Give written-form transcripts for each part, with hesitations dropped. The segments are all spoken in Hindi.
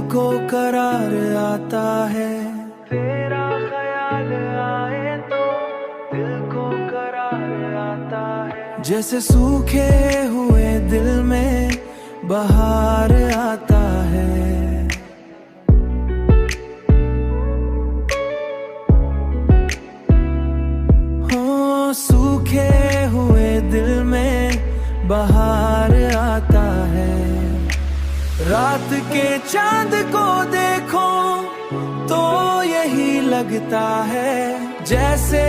को करार आता है। तेरा ख्याल आए तो दिल को करार आता है। जैसे सूखे हुए दिल में बहार आता है। हो सूखे हुए दिल में बहार आता है। रात के चांद को देखो तो यही लगता है जैसे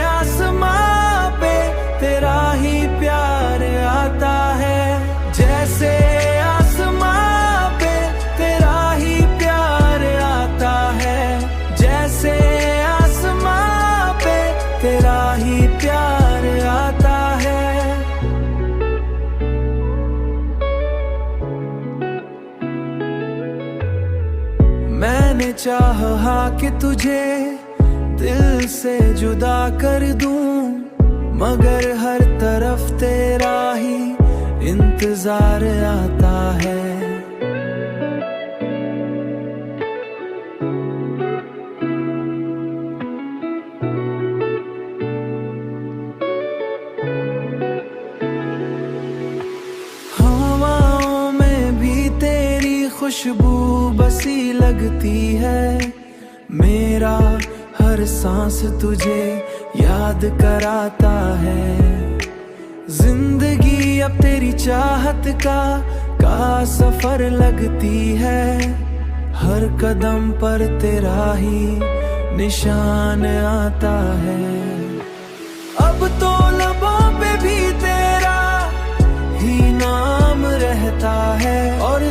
आसमां पे तेरा ही प्यार आता है। जैसे आसमां पे तेरा ही प्यार आता है। जैसे आसमां पे तेरा ही प्यार आता है। मैंने चाहा कि तुझे दिल से जुदा कर दूं, मगर हर तरफ तेरा ही इंतजार आता है। हवाओं में भी तेरी खुशबू बसी लगती है। मेरा हर सांस तुझे याद कराता है। जिंदगी अब तेरी चाहत का सफर लगती है। हर कदम पर तेरा ही निशान आता है। अब तो लबों पे भी तेरा ही नाम रहता है और